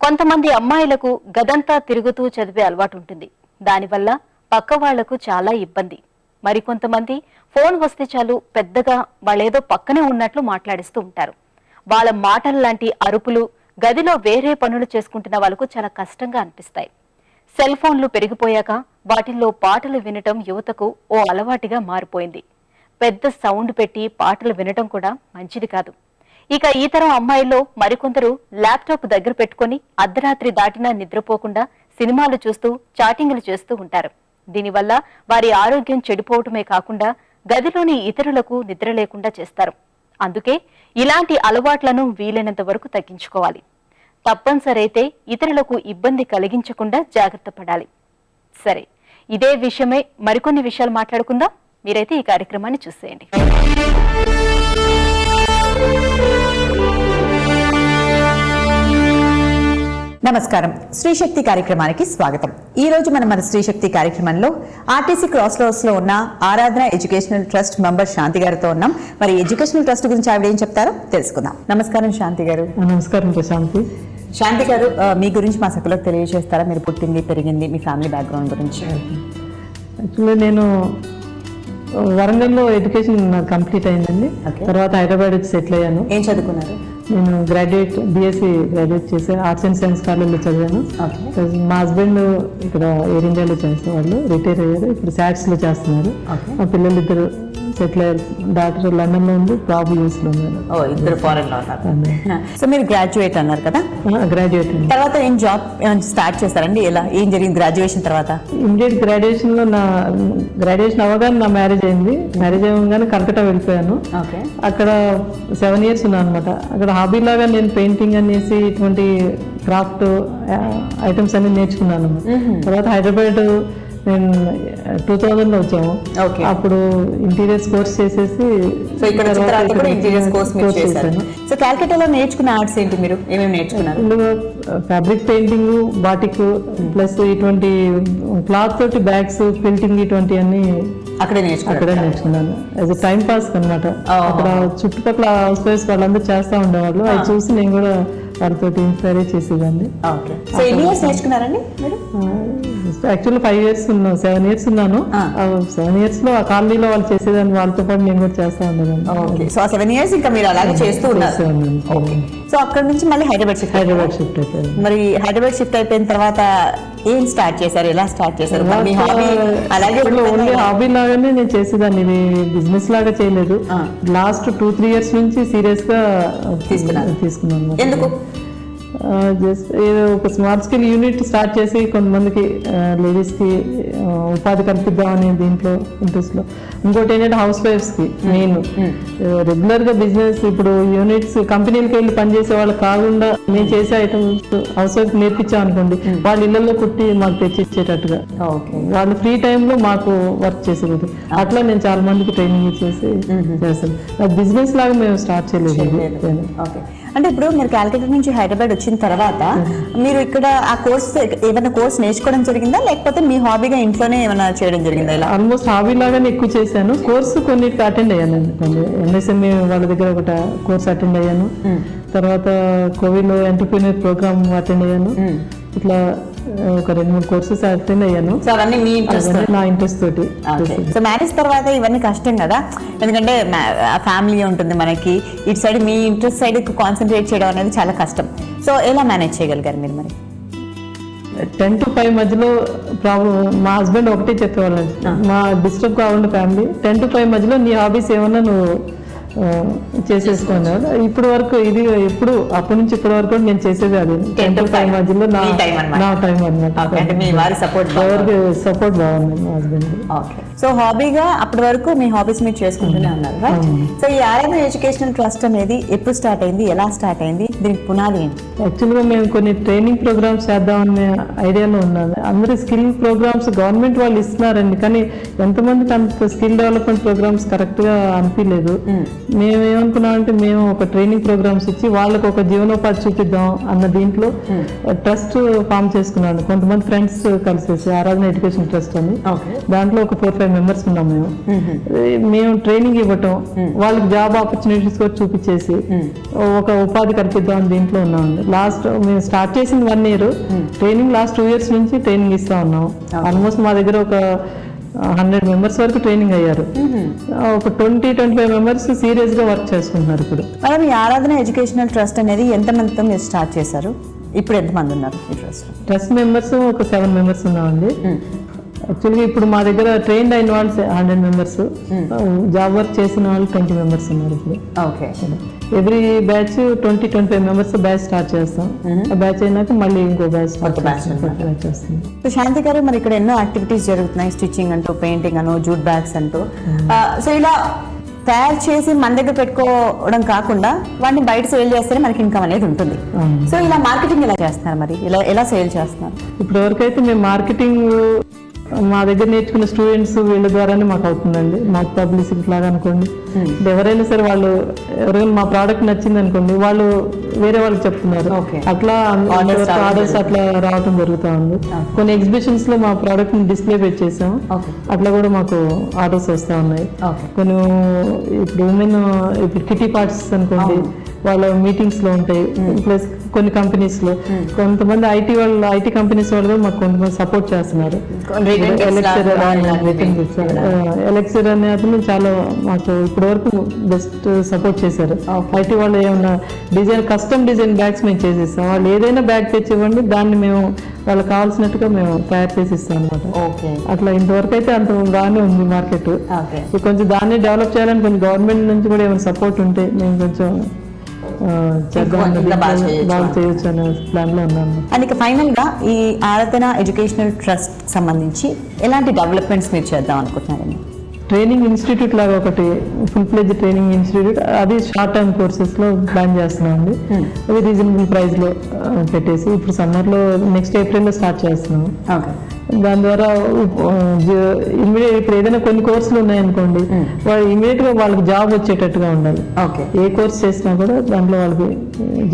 కొంతమంది అమ్మాయిలకు గదంతా తిరుగుతూ చదివే అలవాటు ఉంటుంది. దానివల్ల పక్క వాళ్లకు చాలా ఇబ్బంది. మరికొంతమంది ఫోన్ వస్తే చాలు పెద్దగా వాళ్ళేదో పక్కనే ఉన్నట్లు మాట్లాడిస్తూ ఉంటారు. వాళ్ళ మాటల లాంటి అరుపులు గదిలో వేరే పనులు చేసుకుంటున్న వాళ్ళకు చాలా కష్టంగా అనిపిస్తాయి. సెల్ ఫోన్లు పెరిగిపోయాక వాటిల్లో పాటలు వినటం యువతకు ఓ అలవాటుగా మారిపోయింది. పెద్ద సౌండ్ పెట్టి పాటలు వినటం కూడా మంచిది కాదు. ఇక ఈ తరం అమ్మాయిల్లో మరికొందరు ల్యాప్టాప్ దగ్గర పెట్టుకుని అర్ధరాత్రి దాటినా నిద్రపోకుండా సినిమాలు చూస్తూ చాటింగ్లు చేస్తూ ఉంటారు. దీనివల్ల వారి ఆరోగ్యం చెడిపోవటమే కాకుండా గదిలోని ఇతరులకు నిద్ర లేకుండా చేస్తారు. అందుకే ఇలాంటి అలవాట్లను వీలైనంత వరకు తగ్గించుకోవాలి. తప్పనిసరి అయితే ఇతరులకు ఇబ్బంది కలిగించకుండా జాగ్రత్త పడాలి. సరే, ఇదే విషయమే మరికొన్ని విషయాలు మాట్లాడుకుందాం. మీరైతే ఈ కార్యక్రమాన్ని చూసేయండి. నమస్కారం. శ్రీశక్తి కార్యక్రమానికి స్వాగతం. ఈ రోజు మనం మన శ్రీశక్తి కార్యక్రమంలో ఆర్టీసీ క్రాస్ రోడ్స్ లో ఉన్న ఆరాధన ఎడ్యుకేషనల్ ట్రస్ట్ మెంబర్ శాంతి గారితో ఉన్నాం. మరి ఎడ్యుకేషనల్ ట్రస్ట్ గురించి ఆవిడ ఏం చెప్తారో తెలుసుకుందాం. నమస్కారం శాంతి గారు. నమస్కారం ప్రశాంతి. శాంతి గారు, మీ గురించి మా సకులకు తెలియజేస్తారా? మీరు పుట్టింది, పెరిగింది, మీ ఫ్యామిలీ బ్యాక్గ్రౌండ్ గురించి. యాక్చువల్లీ నేను వరంగల్లో ఎడ్యుకేషన్ నాకు కంప్లీట్ అయిందండి. తర్వాత హైదరాబాద్ వచ్చి సెటిల్ అయ్యాను. ఏం చదువుకున్నారు? నేను BSc గ్రాడ్యుయేట్ చేసి ఆర్ట్స్ అండ్ సైన్స్ కాలేజ్లో చదివాను. మా హస్బెండ్ ఇక్కడ ఎయిర్ ఇండియాలో చేసేవాళ్ళు, రిటైర్ అయ్యారు. ఇప్పుడు SATSలో చేస్తున్నారు. మా పిల్లలు ఇద్దరు సెటిల్ అయ్యారు. డాక్టర్ లండన్లో ఉంది, బాబు యూఎస్లో ఉన్నారు. ఇద్దరు ఫారెన్ లో ఉన్నారు. సో మీరు గ్రాడ్యుయేట్ అన్నారు కదా? గ్రాడ్యుయేట్. తర్వాత ఏం జాబ్ స్టార్ట్ చేస్తారండి? ఎలా ఏం జరిగింది గ్రాడ్యుయేషన్ తర్వాత? ఇమ్మీడియట్ గ్రాడ్యుయేషన్లో గ్రాడ్యుయేషన్ అవ్వగానే నా మ్యారేజ్ అయింది. మ్యారేజ్ అవ్వగానే కలకత్తా వెళ్ళిపోయాను. అక్కడ 7 years ఉన్నాను అనమాట. అక్కడ హాబీ లాగా నేను పెయింటింగ్ అనేసి ఇటువంటి క్రాఫ్ట్ ఐటమ్స్ అన్ని నేర్చుకున్నాను. తర్వాత హైదరాబాద్ నేను 2000లో వచ్చాము. అప్పుడు ఇంటీరియర్స్ కోర్స్ చేసేసి చేశాను. సో కాల్కటాలో నేర్చుకున్న ఆర్ట్స్ ఏంటి? మీరు ఏమేమి నేర్చుకున్నారు? ఫ్యాబ్రిక్ పెయింటింగ్, బాటిక్, ప్లస్ ఇటువంటి క్లాత్ తోటి బ్యాగ్స్, ప్రింటింగ్, ఇటువంటి అన్ని అక్కడే నేర్చుకున్నాను. యాజ్ ఎ టైం పాస్ అనమాట. అక్కడ చుట్టుపక్కల హౌస్ వైఫ్స్ వాళ్ళందరూ చేస్తూ ఉండేవాళ్ళు. అది చూసి నేను కూడా వాళ్ళతో ఇన్స్పైర్ చేసేదాన్ని. యాక్చువల్లీ 5 years ఉన్నాను, 7 years ఉన్నాను. 7 years లో ఆ కాలనీలో వాళ్ళు చేసేదాన్ని, వాళ్ళతో పాటు నేను కూడా చేస్తా ఉండేదాన్ని. సో 7 years ఇంకా మీరు అలాగే చేస్తూ ఉన్నారు. సో అక్కడ నుంచి మళ్ళీ హైదరాబాద్ షిఫ్ట్ అయిపోయాను. మరి హైదరాబాద్ షిఫ్ట్ అయిపోయిన తర్వాత ఏం స్టార్ట్ చేశారు? ఎలా స్టార్ట్ చేశారు? అలాగే ఓన్లీ హాబీ లాగానే నేను చేసేదాన్ని, ఇది బిజినెస్ లాగా చేయలేదు. లాస్ట్ 2-3 years నుంచి సీరియస్ గా తీసుకున్నాను. ఎందుకు? జస్ట్ ఏదో ఒక స్మాల్ స్కేల్ యూనిట్ స్టార్ట్ చేసి కొంతమందికి లేడీస్కి ఉపాధి కల్పిద్దామని దీంట్లో ఇంట్రెస్ట్లో. ఇంకోటి ఏంటంటే హౌస్ వైఫ్స్కి మెయిన్ రెగ్యులర్గా బిజినెస్ ఇప్పుడు యూనిట్స్ కంపెనీలకి వెళ్ళి పనిచేసే వాళ్ళు కాకుండా మేము చేసే ఐటమ్స్ హౌస్ వైఫ్ నేర్పించాం అనుకోండి, వాళ్ళ ఇళ్లలో కుట్టి మాకు తెచ్చి ఇచ్చేటట్టుగా వాళ్ళు ఫ్రీ టైంలో మాకు వర్క్ చేసేది. అట్లా నేను చాలా మందికి ట్రైనింగ్ ఇచ్చేసి చేస్తాను. బిజినెస్ లాగా మేము స్టార్ట్ చేయలేదు. అంటే ఇప్పుడు మీరు క్యాలికట్ నుంచి హైదరాబాద్ వచ్చిన తర్వాత మీరు ఇక్కడ ఆ కోర్స్ ఏమైనా కోర్స్ నేర్చుకోవడం జరిగిందా, లేకపోతే మీ హాబీగా ఇంట్లోనే ఏమైనా చేయడం జరిగిందా? ఇలా ఆల్మోస్ట్ హాబీ లాగానే ఎక్కువ చేశాను. కోర్సు కొన్నిటికి అటెండ్ అయ్యాను. ఎంఎస్ఎంఈ వాళ్ళ దగ్గర ఒక కోర్స్ అటెండ్ అయ్యాను. తర్వాత కోవిడ్లో ఎంటర్ప్రీనియర్ ప్రోగ్రామ్ అటెండ్ అయ్యాను. ఇట్లా ఒక 2-3 కోర్సెస్ అటెండ్ అయ్యాను. సో అవన్నీ మీ ఇంట్రెస్ట్, నా ఇంట్రెస్ట్ తోటి. సో మ్యారేజ్ తర్వాత ఇవన్నీ కష్టం కదా, ఎందుకంటే ఫ్యామిలీ ఉంటుంది మనకి, ఇటు సైడ్ మీ ఇంట్రెస్ట్ సైడ్ కాన్సన్ట్రేట్ చేయడం అనేది చాలా కష్టం. సో ఎలా మేనేజ్ చేయగలిగారు మీరు మరి? 10 to 5 మధ్యలో ప్రాబ్లం. మా హస్బెండ్ ఒకటే చెప్పేవాళ్ళండి, మా డిస్టర్బ్ కాకుండా ఫ్యామిలీ 10 to 5 మధ్యలో నీ హాబీస్ ఏమన్నా నువ్వు చేసేసుకున్నాడు. ఇప్పుడు వరకు ఇది ఎప్పుడు అప్పటి నుంచి ఇప్పటి వరకు నేను చేసేది అది 10 to 5 మధ్యలో నా టైం అన్నమాట. సపోర్ట్ బాగుంది మా హస్బెండ్. సో హాబీగా అప్పటి వరకు మీ హాబీస్ మీరు చేసుకుంటూనే ఉన్నారు. సో ఈ ఆర్ఎం ఎడ్యుకేషనల్ ట్రస్ట్ అనేది ఎప్పుడు స్టార్ట్ అయింది, ఎలా స్టార్ట్ అయింది, దీనికి పునాది ఏంటి? యాక్చువల్గా మేము కొన్ని ట్రైనింగ్ ప్రోగ్రామ్స్ చేద్దామనే ఐడియాలో ఉన్నాను. అందరూ స్కిల్ ప్రోగ్రామ్స్ గవర్నమెంట్ వాళ్ళు ఇస్తున్నారండి, కానీ ఎంతమందికి అంత స్కిల్ డెవలప్మెంట్ ప్రోగ్రామ్స్ కరెక్ట్గా అనిపించలేదు. మేము ఏమనుకున్నామంటే మేము ఒక ట్రైనింగ్ ప్రోగ్రామ్స్ ఇచ్చి వాళ్ళకి ఒక జీవనోపాధి చూపిద్దాం అన్న దీంట్లో ట్రస్ట్ ఫామ్ చేసుకున్నాను. కొంతమంది ఫ్రెండ్స్ కలిసేసి ఆరాధన ఎడ్యుకేషన్ ట్రస్ట్ అని, దాంట్లో ఒక 4-5 మెంబర్స్ ఉన్నాం. మేము ట్రైనింగ్ ఇవ్వటం, వాళ్ళకి జాబ్ ఆపర్చునిటీస్ కూడా చూపించేసి ఒక ఉపాధి కల్పిద్దాం అని దీంట్లో ఉన్నామండి. లాస్ట్ మేము స్టార్ట్ చేసిన 1 year ట్రైనింగ్, లాస్ట్ 2 years నుంచి ట్రైనింగ్ ఇస్తా ఉన్నాం. ఆల్మోస్ట్ మా దగ్గర ఒక 100 మెంబర్స్ వరకు ట్రైనింగ్ అయ్యారు. ఒక 20-25 మెంబర్స్ సీరియస్ గా వర్క్ చేసుకుంటున్నారు. ఇప్పుడు మేడం, ఈ ఆరాధన ఎడ్యుకేషనల్ ట్రస్ట్ అనేది ఎంత మందితో మీరు స్టార్ట్ చేశారు? ఇప్పుడు ఎంతమంది ఉన్నారు ఈ ట్రస్ట్ మెంబర్స్? ఒక 7 మెంబర్స్ ఉన్నామండి. యాక్చువల్గా ఇప్పుడు మా దగ్గర ట్రైన్డ్ అయిన వాళ్ళు 100 మెంబర్స్, జాబ్ వర్క్ చేసిన వాళ్ళు 20 మెంబర్స్ ఉన్నారు ఇప్పుడు. Okay. Every batch 20-25 members batch start చేస్తాం. ఆ బ్యాచ్ అయినాక మళ్ళీ ఇంకో బ్యాచ్ స్టార్ట్ చేస్తాం. సో శాంతి గారు, మరి ఇక్కడ ఎన్నో యాక్టివిటీస్ జరుగుతున్నాయి, స్టిచ్చింగ్ అంటూ, పెయింటింగ్ అను, జూట్ బ్యాగ్స్ అంటూ. సో ఇలా తయారు చేసి మన దగ్గర పెట్టుకోవడం కాకుండా వాటిని బయట సేల్ చేస్తేనే మనకి ఇన్కమ్ అనేది ఉంటుంది. సో ఇలా మార్కెటింగ్ ఎలా చేస్తున్నారు మరి, ఎలా సేల్ చేస్తున్నారు? ఇప్పటి వరకు అయితే మేము మార్కెటింగ్ మా దగ్గర నేర్చుకున్న స్టూడెంట్స్ వీళ్ళ ద్వారానే మాకు అవుతుందండి. మాకు పబ్లిసిటీ లాగా అనుకోండి. ఎవరైనా సరే వాళ్ళు ఎవరైనా మా ప్రోడక్ట్ నచ్చింది అనుకోండి, వాళ్ళు వేరే వాళ్ళకి చెప్తున్నారు. అట్లా ఆర్డర్స్ అట్లా రావడం జరుగుతూ ఉంది. కొన్ని ఎగ్జిబిషన్స్ లో మా ప్రోడక్ట్ ని డిస్ప్లే పెట్టేసాం, అట్లా కూడా మాకు ఆర్డర్స్ వస్తూ ఉన్నాయి. కొన్ని ఇప్పుడు ఉమెన్ ఇప్పుడు కిటీ పార్టీస్ అనుకోండి, వాళ్ళ మీటింగ్స్ లో ఉంటాయి. ప్లస్ కొన్ని కంపెనీస్ లో కొంతమంది ఐటీ కంపెనీస్ వాళ్ళు మాకు కొంతమంది సపోర్ట్ చేస్తున్నారు. ఎలక్సర్ అనే అతను చాలా మాకు ఇప్పటి వరకు బెస్ట్ సపోర్ట్ చేశారు. ఐటీ వాళ్ళు ఏమన్నా కస్టమ్ డిజైన్ బ్యాగ్స్ మేము చేసేస్తాం. వాళ్ళు ఏదైనా బ్యాగ్ తెచ్చివ్వండి, దాన్ని మేము వాళ్ళకి కావాల్సినట్టుగా మేము తయారు చేసి ఇస్తాం అనమాట. అట్లా ఇంతవరకు అయితే అంత బాగానే ఉంది మార్కెట్. కొంచెం దాన్ని డెవలప్ చేయాలని కొంచెం గవర్నమెంట్ నుంచి కూడా ఏమైనా సపోర్ట్ ఉంటే మేము కొంచెం బాగా చేయొచ్చు అనే ప్లాన్ లో ఉన్నాను. అండ్ ఇక ఫైనల్ గా ఈ ఆరాధన ఎడ్యుకేషనల్ ట్రస్ట్ సంబంధించి ఎలాంటి డెవలప్మెంట్స్ మీరు చేద్దాం అనుకుంటున్నారండి? ట్రైనింగ్ ఇన్స్టిట్యూట్ లాగా ఒకటి ఫుల్ ఫ్లెడ్జ్ ట్రైనింగ్ ఇన్స్టిట్యూట్, అది షార్ట్ టర్మ్ కోర్సెస్ లో ప్లాన్ చేస్తున్నాం అండి. అది రీజనబుల్ ప్రైస్ లో పెట్టేసి ఇప్పుడు సమ్మర్ లో నెక్స్ట్ ఏప్రిల్ లో స్టార్ట్ చేస్తున్నాం. దాని ద్వారా ఇమీడియట్ ఇప్పుడు ఏదైనా కొన్ని కోర్సులు ఉన్నాయనుకోండి, వాళ్ళు ఇమీడియట్ గా వాళ్ళకి జాబ్ వచ్చేటట్టుగా ఉండాలి. ఏ కోర్స్ చేసినా కూడా దాంట్లో వాళ్ళకి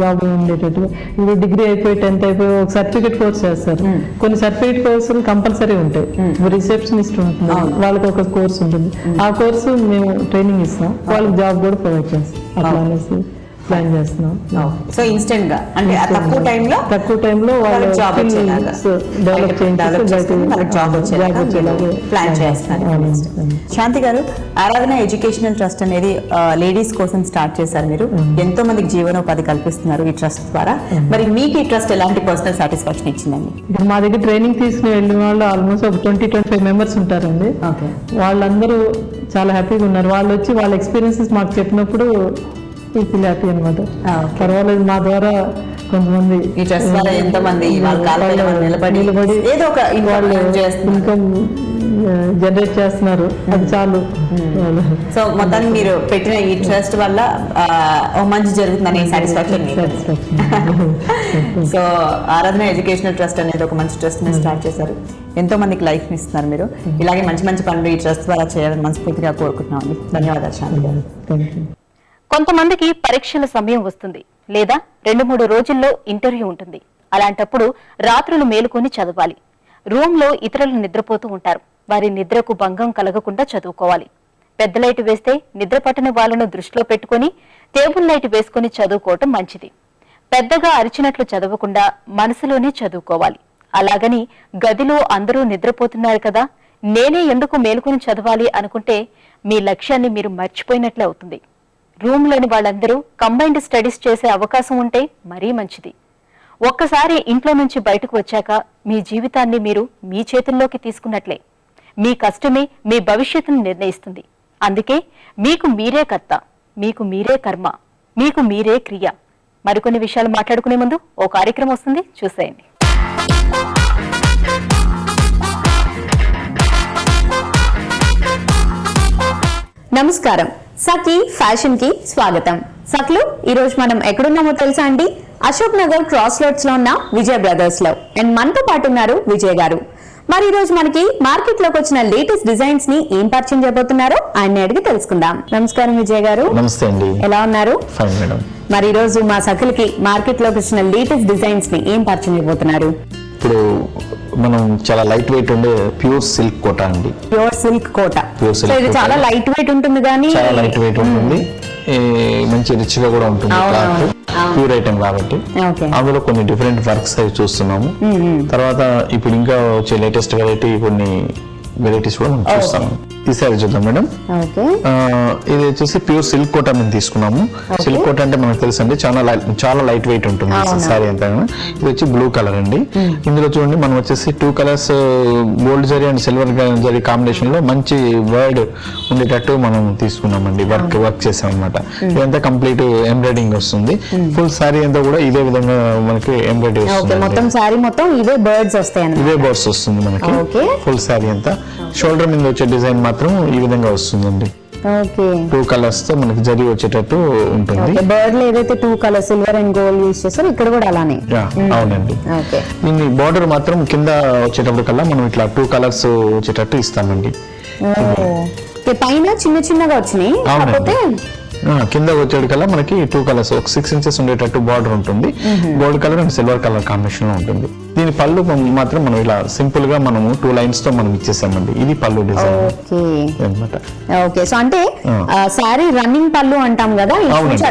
జాబ్ ఉండేటట్టుగా. ఇప్పుడు డిగ్రీ అయిపోయి 10th అయిపోయి ఒక సర్టిఫికేట్ కోర్స్ చేస్తారు. కొన్ని సర్టిఫికేట్ కోర్సులు కంపల్సరీ ఉంటాయి. రిసెప్షనిస్ట్ ఉంటుంది, వాళ్ళకి ఒక కోర్స్ ఉంటుంది. ఆ కోర్సు మేము ట్రైనింగ్ ఇస్తాం, వాళ్ళకి జాబ్ కూడా ప్రొవైడ్ చేస్తాం. అట్లా అనేసి ప్లాన్ చేస్తున్నాం. సో ఇన్స్టెంట్ గా అంటే తక్కువ టైంలో వాళ్ళు జాబ్ డెవలప్ ప్లాన్ చేస్తారు. శాంతి గారు, ఆరాధన ఎడ్యుకేషనల్ ట్రస్ట్ అనేది లేడీస్ కోసం స్టార్ట్ చేశారు మీరు. ఎంతో మందికి జీవనోపాధి కల్పిస్తున్నారు ఈ ట్రస్ట్ ద్వారా. మరి మీకు ఈ ట్రస్ట్ ఎలాంటి పర్సనల్ సాటిస్ఫాక్షన్ ఇచ్చిందండి? మా దగ్గర ట్రైనింగ్ తీసుకుని వెళ్ళిన వాళ్ళు ఆల్మోస్ట్ ఒక 20-25 మెంబర్స్ ఉంటారండి. వాళ్ళందరూ చాలా హ్యాపీగా ఉన్నారు. వాళ్ళు వచ్చి వాళ్ళ ఎక్స్పీరియన్సెస్ మాకు చెప్పినప్పుడు ఫీల్ హ్యాపీ అనమాట. పర్వాలేదు, మా ద్వారా కొంతమంది ఈ ట్రస్ట్ వల్ల ఎంతో మంది వాళ్ళ కాళ్ళపైన వాళ్ళు నిలబడి ఏదో ఒక వాళ్ళు చేస్తున్నారు. ఇన్కమ్ జనరేట్ చేస్తున్నారు, అది చాలు. సో మొత్తానికి మీరు పెట్టిన ఈ ట్రస్ట్ వల్ల ఓ మంచి జరుగుతుందనే సాటిస్ఫాక్షన్. సో ఆరాధన ఎడ్యుకేషనల్ ట్రస్ట్ అనేది ఒక మంచి ట్రస్ట్ ని స్టార్ట్ చేశారు. ఎంతో మందికి లైఫ్ ని ఇస్తున్నారు మీరు. ఇలాగే మంచి మంచి పనులు ఈ ట్రస్ట్ ద్వారా చేయాలని మనస్ఫూర్తిగా కోరుకుంటున్నాం అండి. ధన్యవాదాలు శాంతి గారు. కొంతమందికి పరీక్షల సమయం వస్తుంది లేదా 2-3 రోజుల్లో ఇంటర్వ్యూ ఉంటుంది. అలాంటప్పుడు రాత్రులు మేలుకొని చదవాలి. రూమ్ లో ఇతరులు నిద్రపోతూ ఉంటారు. వారి నిద్రకు భంగం కలగకుండా చదువుకోవాలి. పెద్ద లైట్ వేస్తే నిద్ర పట్టిన వాళ్ళను దృష్టిలో పెట్టుకుని టేబుల్ లైట్ వేసుకుని చదువుకోవటం మంచిది. పెద్దగా అరిచినట్లు చదవకుండా మనసులోనే చదువుకోవాలి. అలాగని గదిలో అందరూ నిద్రపోతున్నారు కదా, నేనే ఎందుకు మేలుకొని చదవాలి అనుకుంటే మీ లక్ష్యాన్ని మీరు మర్చిపోయినట్లే అవుతుంది. రూమ్ లోని వాళ్ళందరూ కంబైన్డ్ స్టడీస్ చేసే అవకాశం ఉంటే మరీ మంచిది. ఒక్కసారి ఇంట్లో నుంచి బయటకు వచ్చాక మీ జీవితాన్ని మీరు మీ చేతుల్లోకి తీసుకున్నట్లే. మీ కష్టమే మీ భవిష్యత్తును నిర్ణయిస్తుంది. అందుకే మీకు మీరే కర్త, మీకు మీరే కర్మ, మీకు మీరే క్రియ. మరికొన్ని విషయాలు మాట్లాడుకునే ముందు ఓ కార్యక్రమం వస్తుంది, చూసేయండి. నమస్కారం, సఖీ ఫ్యాషన్ కి స్వాగతం. సఖలు, ఈ రోజు మనం ఎక్కడున్నామో తెలుసా అండి? అశోక్ నగర్ క్రాస్ రోడ్స్ లో ఉన్న విజయ్ బ్రదర్స్ లో. అండ్ మనతో పాటు ఉన్నారు విజయ్ గారు. మరి ఈ రోజు మనకి మార్కెట్ లోకి వచ్చిన లేటెస్ట్ డిజైన్స్ ని ఏం పరిచయం చేయబోతున్నారో ఆయన అడిగి తెలుసుకుందాం. నమస్కారం విజయ్ గారు. నమస్తే అండి. ఎలా ఉన్నారు? Fine madam. మరి ఈ రోజు మా సఖలకి మార్కెట్ లోకి వచ్చిన లేటెస్ట్ డిజైన్స్ ని ఏం పరిచయం చేయబోతున్నారు? ఇప్పుడు మనం చాలా లైట్ వెయిట్ ఉండే ప్యూర్ సిల్క్ కోట అండి. ప్యూర్ సిల్క్ కోట. Pure silk సో ఇది కోట. చాలా లైట్ వెయిట్ ఉంటుంది కానీ చాలా లైట్ వెయిట్ ఉంటుంది, మంచి రిచ్ గా కూడా ఉంటుంది. క్లాత్ ప్యూర్ ఐటమ్ కాబట్టి ఓకే. అందులో కొన్ని డిఫరెంట్ వర్క్స్ అవి చూస్తున్నాము. తర్వాత ఇప్పుడు ఇంకా వచ్చే లేటెస్ట్ వెరైటీ కొన్ని వెరైటీస్ కూడా మనం చూస్తాము. ఈ సారీ చూద్దాం మేడం. ఓకే. ఇది వచ్చేసి ప్యూర్ సిల్క్ కోట మేము తీసుకున్నాము. సిల్క్ కోట అంటే మనకు తెలుసు అండి, చాలా లైట్ వెయిట్ ఉంటుంది సారీ అంతా. ఇది వచ్చి బ్లూ కలర్ అండి. ఇందులో చూడండి మనం వచ్చేసి 2 colours gold zari and silver zari combination లో మంచి వర్డ్ ఉండేటట్టు మనం తీసుకున్నామండి. వర్క్ చేసాం అనమాట. ఇదంతా కంప్లీట్ ఎంబ్రాయిడింగ్ వస్తుంది. ఫుల్ సారీ అంతా కూడా ఇదే విధంగా మనకి ఎంబ్రాయిడరీ వస్తుంది. మొత్తం సారీ మొత్తం ఇవే బర్డ్స్ వస్తాయి. ఇవే బర్డ్స్ వస్తుంది మనకి ఓకే. ఫుల్ సారీ అంతా. షోల్డర్ మీద వచ్చే డిజైన్ మాత్రం ఈ విధంగా వస్తుందండి. ఓకే. 2 కలర్స్ తో మనకి జరీ వచ్చేటట్టు ఉంటుంది. బర్డ్ లో ఏదైతే 2 colours silver and gold use చేస్తారో ఇక్కడ కూడా అలానే. అవునండి. ఓకే. దీన్ని బార్డర్ మాత్రం కింద వచ్చేటప్పుడు కల్లా మనం ఇట్లా 2 కలర్స్ వచ్చేటట్టు ఇస్తామండి. ఓకే. పైన చిన్న చిన్నగా వచ్చినాయి, కాకపోతే కింద వచ్చేటి కల్లా మనకి 2 కలర్స్ ఒక 6 ఇంచెస్ ఉండేటట్టు బార్డర్ ఉంటుంది. Gold colour and silver colour combination లో ఉంటుంది. దీని పళ్ళు మాత్రం మనం ఇలా సింపుల్ గా మనము 2 లైన్స్ తో మనం ఇచ్చేసామండి. ఇది పళ్ళు డిజైన్ అన్నమాట. ఓకే. సో అంటే సారీ రన్నింగ్ పళ్ళు అంటాం కదా,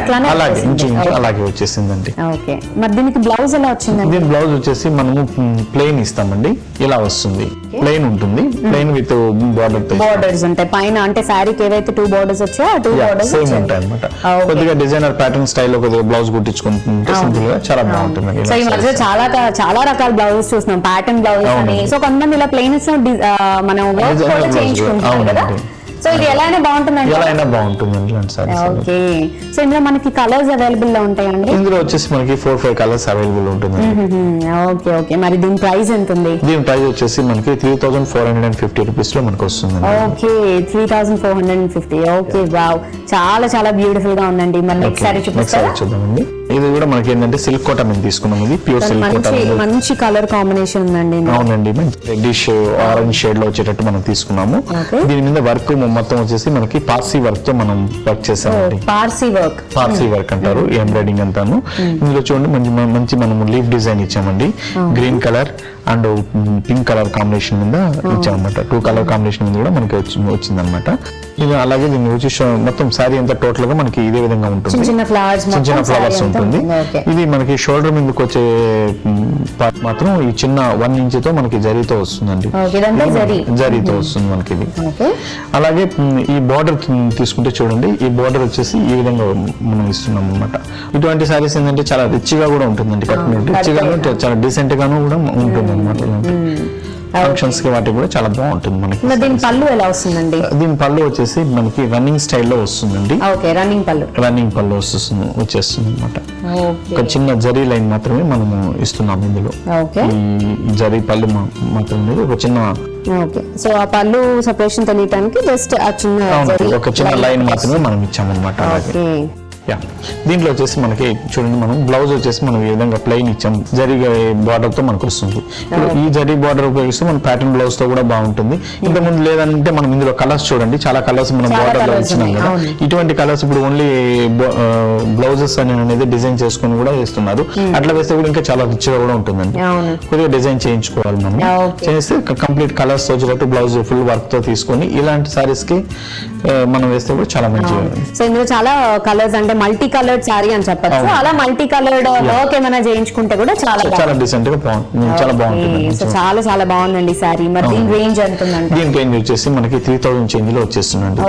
అట్లానే అలాగే ఇంచు అలాగే వచ్చేసిందండి. ఓకే. మరి దీనికి బ్లౌజ్ ఎలా వచ్చిందండి? దీని బ్లౌజ్ వచ్చేసి మనము ప్లెయిన్ ఇస్తామండి. ఇలా వస్తుంది, ప్లెయిన్ ఉంటుంది. ప్లెయిన్ విత్ బోర్డర్స్ ఉంటాయి పైన. అంటే సారీకి ఏవైతే 2 బోర్డర్స్ వచ్చాయో ఆ 2 బోర్డర్స్ ఉంటాయి అన్నమాట. కొద్దిగా డిజైనర్ ప్యాటర్న్ స్టైల్ లో కొద్దిగా బ్లౌజ్ కుట్టించుకుంటుంటే సింపుల్ గా చాలా బాగుంటుంది. సో ఈ మధ్య చాలా రకాల బ్లౌజెస్ చూస్తున్నాం, ప్యాటర్న్ బ్లౌజెస్ అని. సో కొంతమంది ఇలా ప్లెయిన్స్ మనం వర్క్ కూడా చేయించుకుంటాం కదా. సో ఇది ఎలా అయినా బాగుంటుందండి? ఎలా అయినా బాగుంటుందండి. ఓకే. సో ఇందులో మనకి కలర్స్ అవైలబుల్ లో ఉంటాయండి? ఇందులో వచ్చేసి మనకి 4-5 కలర్స్ అవైలబుల్ ఉంటుంది. ఓకే. ఓకే. మరి దీని ప్రైస్ ఎంత ఉంది? దీని ప్రైస్ వచ్చేసి మనకి 3450 రూపీస్ లో మనకు వస్తుంది. ఓకే. 3450. ఓకే. వావ్, చాలా చాలా బ్యూటిఫుల్ గా ఉందండి. మరి నెక్స్ట్ సారీ చూపిస్తారా? చూద్దామండి. ఇది కూడా మనకి ఏంటంటే సిల్క్ కోట మేము తీసుకున్నాం. ఇది ప్యూర్ సిల్క్ కోట. మంచి కలర్ కాంబినేషన్ ఉందండి. అవునండి. మంచి రెడ్డిష్ ఆరెంజ్ షేడ్ లో వచ్చేటట్టు మనం తీసుకున్నాము. దీని మీద వర్క్ మొత్తం వచ్చేసి మనకి పార్సీ వర్క్ తో మనం వర్క్ చేసామండి. పార్సీ వర్క్ అంటారు ఎంబ్రాయిడింగ్ అంతాను. ఇందులో చూడండి మంచి మనం లీఫ్ డిజైన్ ఇచ్చామండి. Green colour and pink colour combination మీద ఇచ్చామన్నమాట. 2 కలర్ కాంబినేషన్ మీద కూడా మనకి వచ్చిందన్నమాట. ఇది అలాగే దీన్ని వచ్చి మొత్తం సారీ అంతా టోటల్ గా మనకి ఇదే విధంగా ఉంటుంది. చిన్న ఫ్లవర్స్ ఉంటుంది. ఇది మనకి షోల్డర్ మీదకి వచ్చే పార్ట్ మాత్రం ఈ చిన్న 1 ఇంచ్ తో మనకి జరీతో వస్తుందండి. జరీతో వస్తుంది మనకి ఇది. అలాగే ఈ బార్డర్ తీసుకుంటే చూడండి, ఈ బార్డర్ వచ్చేసి ఈ విధంగా మనం ఇస్తున్నాం అనమాట. ఇటువంటి సారీస్ ఏంటంటే చాలా రిచ్ గా కూడా ఉంటుందండి. రిచ్ గా చాలా డీసెంట్ గాను కూడా ఉంటుంది అనమాట. ఫంక్షన్స్ కి వాటికి కూడా చాలా బాగుంటుంది మనకి. మరి దీని పళ్ళు ఎలా వస్తుందండి? దీని పళ్ళు వచ్చేసి మనకి రన్నింగ్ స్టైల్లో వస్తుందండి. ఓకే, రన్నింగ్ పళ్ళు వచ్చేస్తుంది అనమాట. ఒక చిన్న జరీ లైన్ మాత్రమే మనము ఇస్తున్నాం ఇందులో. ఓకే, ఈ జరీ పళ్ళు మాత్రమే ఒక చిన్న. ఓకే, సో ఆ పళ్ళు సపరేషన్ తెలియటానికి జస్ట్ ఆ చిన్న ఒక చిన్న లైన్ మాత్రమే మనం ఇచ్చామన్నమాట. అలాగే దీంట్లో వచ్చేసి మనకి చూడండి, మనం బ్లౌజ్ వచ్చేసి మనం ఈ విధంగా ప్లెయిన్ ఇచ్చాం, జరీ బార్డర్ తో మనకు వస్తుంది. ఈ జరీ బార్డర్ ఉపయోగిస్తే మన ప్యాటర్న్ బ్లౌజ్ తో కూడా బాగుంటుంది. ఇంతకుముందు లేదంటే మనం ఇందులో కలర్స్ చూడండి, చాలా కలర్స్ మనం బార్డర్ లో ఇచ్చినాం కదా. ఇటువంటి కలర్స్ ఇప్పుడు ఓన్లీ బ్లౌజెస్ అనేది డిజైన్ చేసుకుని కూడా వేస్తున్నారు. అట్లా వేస్తే కూడా ఇంకా చాలా రిచ్ గా కూడా ఉంటుందండి. కొద్దిగా డిజైన్ చేయించుకోవాలి మనం. చేస్తే కంప్లీట్ కలర్స్ వచ్చేటట్టు బ్లౌజ్ ఫుల్ వర్క్ తో తీసుకొని ఇలాంటి సారీస్ కి మనం వేస్తే కూడా చాలా మంచిగా. సో ఇందులో చాలా కలర్స్ అంటే మల్టీ కలర్డ్ సారీ అని చెప్పచ్చు. అలా మల్టీ కలర్డ్ వర్క్ ఏమైనా చేయించుకుంటే కూడా చాలా డీసెంట్ గా బాగుంటుంది, చాలా బాగుంటుంది. సో చాలా బాగుందండి సారీ. మరి దీని రేంజ్ ఎంత ఉందండి? దీని రేంజ్ వచ్చేసి మనకి 3000 చేంజ్ లో వచ్చేస్తుందండి.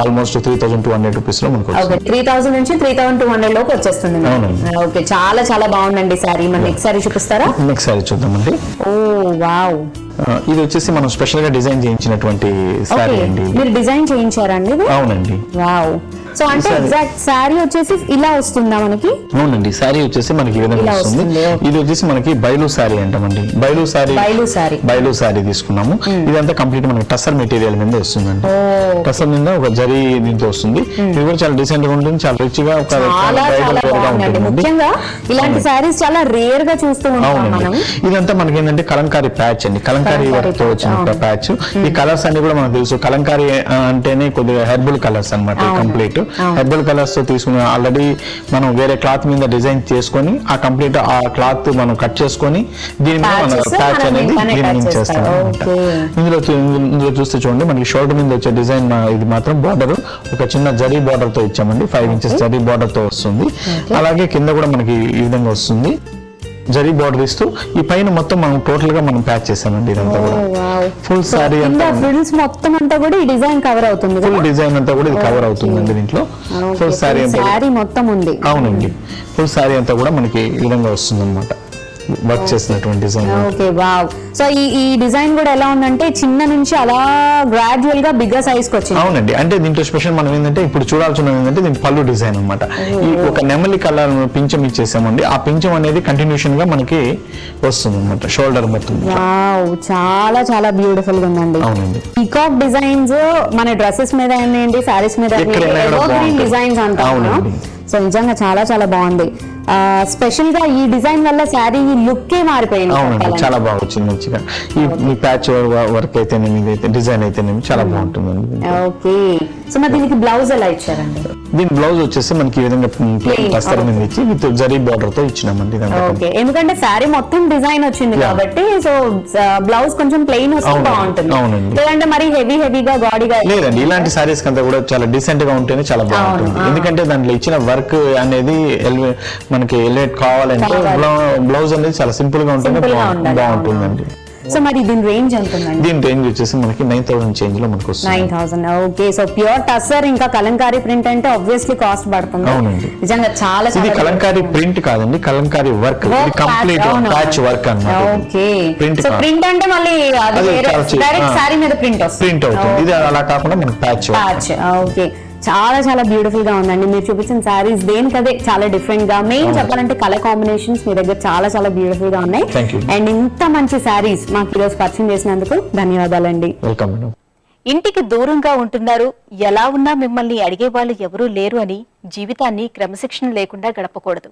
ఆల్మోస్ట్ 3200 రూపీస్ లో మనకు 3000 నుంచి 3200 లోపు వచ్చేస్తుంది. ఓకే, చాలా బాగుందండి సారీ. మరి నెక్స్ట్ సారీ చూపిస్తారా? నెక్స్ట్ సారీ చూద్దామండి. ఓ వావ్, ఇది వచ్చేసి మనం స్పెషల్ గా డిజైన్ చేయించినటువంటి సారీ అండి. మీరు డిజైన్ చేయించారండి? అవునండి. వావ్, సో అంటే ఎగ్జాక్ట్ సారీ వచ్చేసి ఇలా వస్తుందా మనకి? అవునండి, సారీ వచ్చేసి మనకి ఈ విధంగా వస్తుంది. ఇది వచ్చేసి మనకి బయలు సారీ అంటామండి. బయలు సారీ తీసుకున్నాము. ఇదంతా కంప్లీట్ మనకి టసర్ మెటీరియల్ మీద వస్తుందండి. టసర్ మీద ఒక జరీ దీంతో వస్తుంది. ఇది కూడా చాలా డీసెంట్ గా ఉంటుంది, చాలా రిచ్ గా ముఖ్యంగా ఇలాంటి సారీస్ చాలా రేర్ గా చూస్తూ ఉంటాం మనం. ఇదంతా మనకి ఏంటంటే కలంకారీ ప్యాచ్ అండి, కలంకారీ వర్క్ తో వచ్చిన ప్యాచ్. ఈ కలర్స్ అన్ని కూడా మనకు తెలుసు. కలంకారీ అంటేనే కొద్దిగా హెర్బల్ కలర్స్ అన్నమాట. కంప్లీట్ హెర్బల్ కలర్స్ తో తీసుకుని ఆల్రెడీ మనం వేరే క్లాత్ మీద డిజైన్ చేసుకొని ఆ కంప్లీట్ ఆ క్లాత్ మనం కట్ చేసుకొని దీని మీద మన ప్యాచ్ అనేది దీని చేస్తాం. ఇందులో చూస్తే చూడండి, మనకి షోల్డర్ మీద వచ్చే డిజైన్ ఇది మాత్రం బార్డర్ ఒక చిన్న జరీ బార్డర్ తో ఇచ్చామండి. 5 ఇంచెస్ జరీ బార్డర్ తో వస్తుంది. అలాగే కింద కూడా మనకి ఈ విధంగా వస్తుంది, జరీ బార్డర్ ఇస్తూ. ఈ పైన మొత్తం మనం టోటల్ గా మనం ప్యాచ్ చేసామండి. ఇదంతా కూడా ఫుల్ సారీ మొత్తం అంతా కూడా ఈ డిజైన్ కవర్ అవుతుంది. ఫుల్ డిజైన్ అంతా కూడా ఇది కవర్ అవుతుందండి దీంట్లో. ఫుల్ సారీ మొత్తం ఉంది. అవునండి, ఫుల్ సారీ అంతా కూడా మనకి ఈ విధంగా వస్తుంది అనమాట, వర్క్ చేసినటువంటి డిజైన్. Okay, wow. సో ఈ డిజైన్ కూడా ఎలా ఉందంటే చిన్న నుంచి అలా గ్రాడ్యువల్ గా బిగ్గర్ సైజ్ కి వచ్చింది. అవునండి, అంటే దీంట్లో స్పెషల్ మనం ఏంటంటే ఇప్పుడు చూడాల్సిన ఏంటంటే దీని పళ్ళు డిజైన్ అనమాట. ఈ ఒక నెమలి కలర్ పింఛం ఇచ్చేసామండి. ఆ పింఛం అనేది కంటిన్యూషన్ గా మనకి వస్తుంది అనమాట, షోల్డర్ మొత్తం. వావ్, చాలా బ్యూటిఫుల్ గా ఉందండి. అవునండి, పీకాక్ డిజైన్స్ మన డ్రెస్సెస్ మీద ఏంటి, సారీస్ మీద డిజైన్స్ అంటారు. సో నిజంగా చాలా బాగుంది. స్పెషల్ గా ఈ డిజైన్ వల్ల శారీ లుక్ ఏ మారిపోయింది. అవునండి, చాలా బాగా వచ్చింది మంచిగా. ఈ ప్యాచ్ వర్క్ అయితేనేమి డిజైన్ అయితేనేమి చాలా బాగుంటుందండి. ఓకే, సో మరి దీనికి బ్లౌజ్ ఎలా ఇచ్చారండి? దీని బ్లౌజ్ వచ్చేసి మనకి ఈ విధంగా ప్లాస్టర్ మీద ఇచ్చి విత్ జరీ బార్డర్ తో ఇచ్చినామండి. ఓకే, ఎందుకంటే శారీ మొత్తం డిజైన్ వచ్చింది కాబట్టి సో బ్లౌజ్ కొంచెం ప్లెయిన్ వస్తే బాగుంటుంది. అవునండి, లేదంటే మరి హెవీగా గాడిగా లేదండి. ఇలాంటి సారీస్ కంతా కూడా చాలా డీసెంట్ గా ఉంటేనే చాలా బాగుంటుంది. ఎందుకంటే దాంట్లో ఇచ్చిన వర్క్ అనేది మనకి ఎలివేట్ కావాలంటే బ్లౌజ్ అనేది చాలా సింపుల్ గా ఉంటేనే బాగుంటుందండి. సో మరి దీని రేంజ్ ఎంత ఉందండి? దీని రేంజ్ వచ్చేసి మనకి 9000 చేంజ్ లో మనకు వస్తుంది. 9000. ఓకే, సో ప్యూర్ టస్సర్ ఇంకా కలంకారీ ప్రింట్ అంటే ఆబ్వియస్లీ కాస్ట్ పడుతుంది. అవునండి, నిజంగా చాలా. ఇది కలంకారీ ప్రింట్ కాదండి, Kalamkari work, complete patch work అన్నమాట. ఓకే, సో ప్రింట్ అంటే మళ్ళీ డైరెక్ట్ సారీ మీద ప్రింట్ అవుతుంది. ఇది అలా కాకుండా మనకి ప్యాచ్. ఓకే, చాలా బ్యూటిఫుల్ గా ఉందండి. మీరు చూపించిన సారీస్ దేనికదే చాలా డిఫరెంట్ గా, మెయిన్ చెప్పాలంటే కలర్ కాంబినేషన్స్ మీ దగ్గర చాలా బ్యూటిఫుల్ గా ఉన్నాయి. అండ్ ఇంత మంచి సారీస్ మాకు ఈరోజు పరిచయం చేసినందుకు ధన్యవాదాలండి. Welcome madam. ఇంటికి దూరంగా ఉంటున్నారు, ఎలా ఉన్నా మిమ్మల్ని అడిగే వాళ్ళు ఎవరూ లేరు అని జీవితాన్ని క్రమశిక్షణ లేకుండా గడపకూడదు.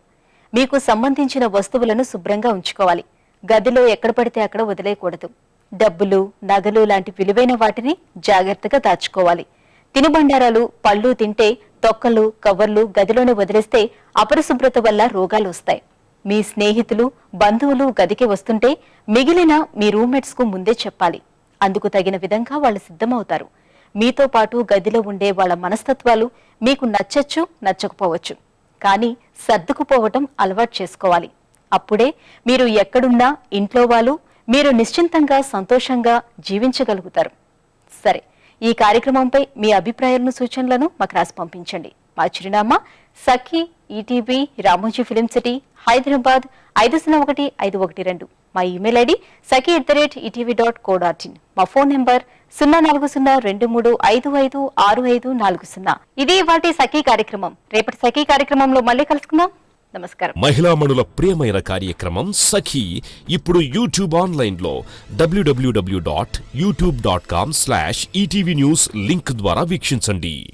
మీకు సంబంధించిన వస్తువులను శుభ్రంగా ఉంచుకోవాలి. గదిలో ఎక్కడ పడితే అక్కడ వదిలేయకూడదు. డబ్బులు, నగలు లాంటి విలువైన వాటిని జాగ్రత్తగా దాచుకోవాలి. తినుబండారాలు, పళ్ళు తింటే తొక్కలు, కవర్లు గదిలోనే వదిలేస్తే అపరిశుభ్రత వల్ల రోగాలు వస్తాయి. మీ స్నేహితులు, బంధువులు గదికి వస్తుంటే మిగిలిన మీ రూమ్మేట్స్ కు ముందే చెప్పాలి. అందుకు తగిన విధంగా వాళ్ళు సిద్ధమవుతారు. మీతో పాటు గదిలో ఉండే వాళ్ళ మనస్తత్వాలు మీకు నచ్చచ్చు, నచ్చకపోవచ్చు. కానీ సర్దుకుపోవటం అలవాటు చేసుకోవాలి. అప్పుడే మీరు ఎక్కడున్నా ఇంట్లో వాళ్ళు మీరు నిశ్చింతంగా, సంతోషంగా జీవించగలుగుతారు. సరే, ఈ కార్యక్రమంపై మీ అభిప్రాయాలను, సూచనలను మాకు రాసి పంపించండి. మా చిరునామా సఖీ, ఈటీవీ, రామోజీ ఫిలిం సిటీ, హైదరాబాద్ 501512. మా ఇమెయిల్ ఐడి saki@etv.co.in. మా ఫోన్ నెంబర్ 0402355640. ఇది ఇవాల్టి సఖీ కార్యక్రమం. రేపటి సఖీ కార్యక్రమంలో మళ్ళీ కలుసుకుందాం. నమస్కారం. మహిళామణుల ప్రియమైన కార్యక్రమం సఖీ ఇప్పుడు యూట్యూబ్ ఆన్లైన్లో www.youtube.com/etv news లింక్ ద్వారా వీక్షించండి.